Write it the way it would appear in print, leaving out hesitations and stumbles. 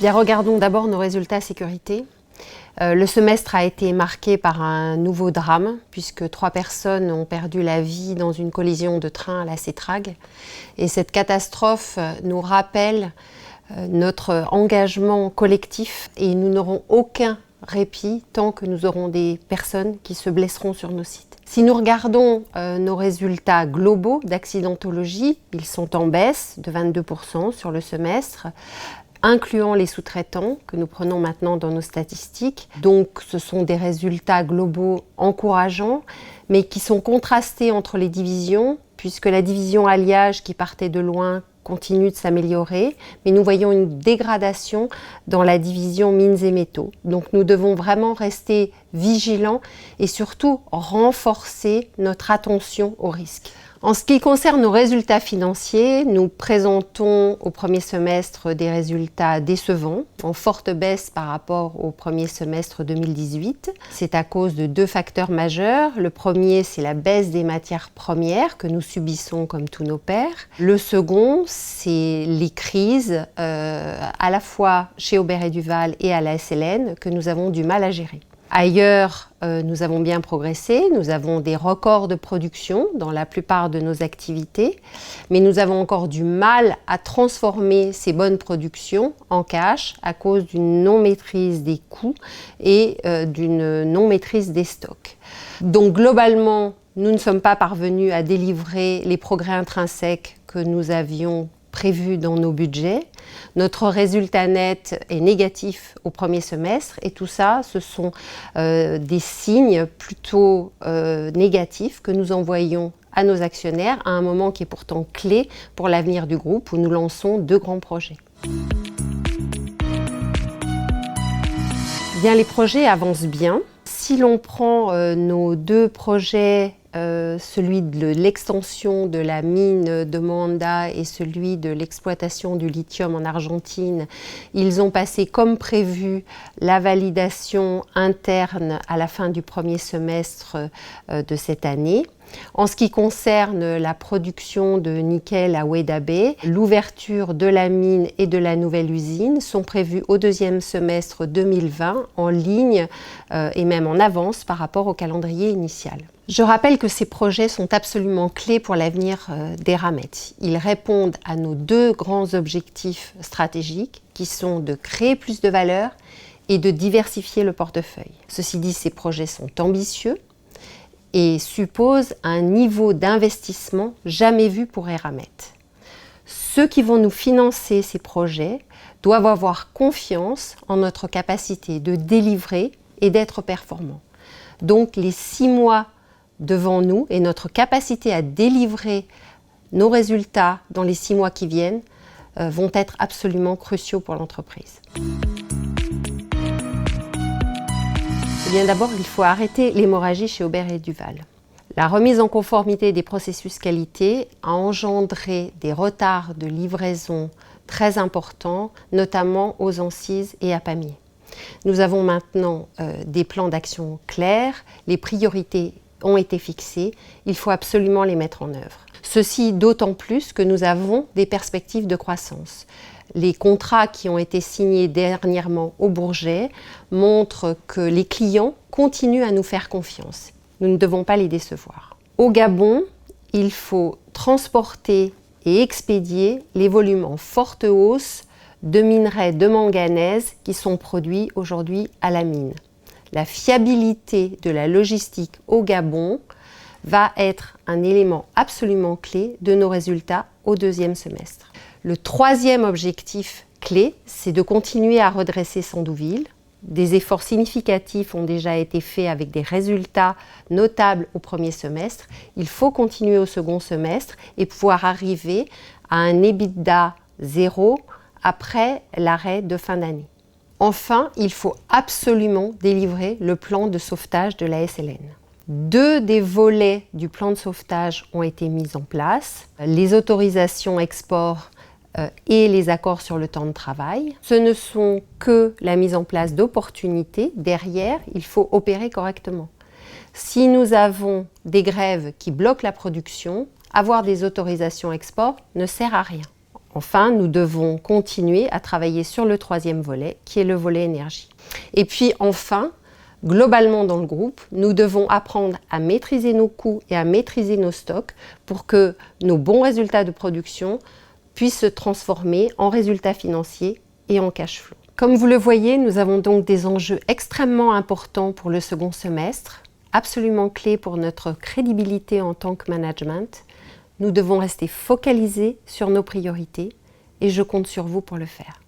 Bien, regardons d'abord nos résultats sécurité. Le semestre a été marqué par un nouveau drame, puisque 3 personnes ont perdu la vie dans une collision de train à la Setrag. Et cette catastrophe nous rappelle notre engagement collectif et nous n'aurons aucun répit tant que nous aurons des personnes qui se blesseront sur nos sites. Si nous regardons nos résultats globaux d'accidentologie, ils sont en baisse de 22% sur le semestre, incluant les sous-traitants que nous prenons maintenant dans nos statistiques. Donc ce sont des résultats globaux encourageants, mais qui sont contrastés entre les divisions, puisque la division alliage qui partait de loin continue de s'améliorer, mais nous voyons une dégradation dans la division mines et métaux. Donc nous devons vraiment rester vigilants et surtout renforcer notre attention aux risques. En ce qui concerne nos résultats financiers, nous présentons au premier semestre des résultats décevants, en forte baisse par rapport au premier semestre 2018. C'est à cause de 2 facteurs majeurs. Le premier, c'est la baisse des matières premières que nous subissons comme tous nos pairs. Le second, c'est les crises, à la fois chez Aubert et Duval et à la SLN, que nous avons du mal à gérer. Ailleurs, nous avons bien progressé, nous avons des records de production dans la plupart de nos activités, mais nous avons encore du mal à transformer ces bonnes productions en cash à cause d'une non-maîtrise des coûts et d'une non-maîtrise des stocks. Donc globalement, nous ne sommes pas parvenus à délivrer les progrès intrinsèques que nous avions prévu dans nos budgets. Notre résultat net est négatif au premier semestre et tout ça, ce sont des signes plutôt négatifs que nous envoyons à nos actionnaires à un moment qui est pourtant clé pour l'avenir du groupe où nous lançons 2 grands projets. Bien, les projets avancent bien. Si l'on prend nos 2 projets, celui de l'extension de la mine de Moanda et celui de l'exploitation du lithium en Argentine, ils ont passé comme prévu la validation interne à la fin du premier semestre de cette année. En ce qui concerne la production de nickel à Weda Bay, l'ouverture de la mine et de la nouvelle usine sont prévues au 2e semestre 2020 en ligne et même en avance par rapport au calendrier initial. Je rappelle que ces projets sont absolument clés pour l'avenir d'Eramet. Ils répondent à nos 2 grands objectifs stratégiques qui sont de créer plus de valeur et de diversifier le portefeuille. Ceci dit, ces projets sont ambitieux et supposent un niveau d'investissement jamais vu pour Eramet. Ceux qui vont nous financer ces projets doivent avoir confiance en notre capacité de délivrer et d'être performants. Donc les 6 mois devant nous et notre capacité à délivrer nos résultats dans les 6 mois qui viennent vont être absolument cruciaux pour l'entreprise. Eh bien, d'abord, il faut arrêter l'hémorragie chez Aubert et Duval. La remise en conformité des processus qualité a engendré des retards de livraison très importants, notamment aux Ancises et à Pamiers. Nous avons maintenant des plans d'action clairs, les priorités ont été fixées, il faut absolument les mettre en œuvre. Ceci d'autant plus que nous avons des perspectives de croissance. Les contrats qui ont été signés dernièrement au Bourget montrent que les clients continuent à nous faire confiance. Nous ne devons pas les décevoir. Au Gabon, il faut transporter et expédier les volumes en forte hausse de minerais de manganèse qui sont produits aujourd'hui à la mine. La fiabilité de la logistique au Gabon va être un élément absolument clé de nos résultats au 2e semestre. Le 3e objectif clé, c'est de continuer à redresser Sandouville. Des efforts significatifs ont déjà été faits avec des résultats notables au premier semestre. Il faut continuer au second semestre et pouvoir arriver à un EBITDA 0 après l'arrêt de fin d'année. Enfin, il faut absolument délivrer le plan de sauvetage de la SLN. 2 des volets du plan de sauvetage ont été mis en place. Les autorisations export et les accords sur le temps de travail. Ce ne sont que la mise en place d'opportunités. Derrière, il faut opérer correctement. Si nous avons des grèves qui bloquent la production, avoir des autorisations export ne sert à rien. Enfin, nous devons continuer à travailler sur le troisième volet, qui est le volet énergie. Et puis enfin, globalement dans le groupe, nous devons apprendre à maîtriser nos coûts et à maîtriser nos stocks pour que nos bons résultats de production puissent se transformer en résultats financiers et en cash flow. Comme vous le voyez, nous avons donc des enjeux extrêmement importants pour le second semestre, absolument clés pour notre crédibilité en tant que management. Nous devons rester focalisés sur nos priorités et je compte sur vous pour le faire.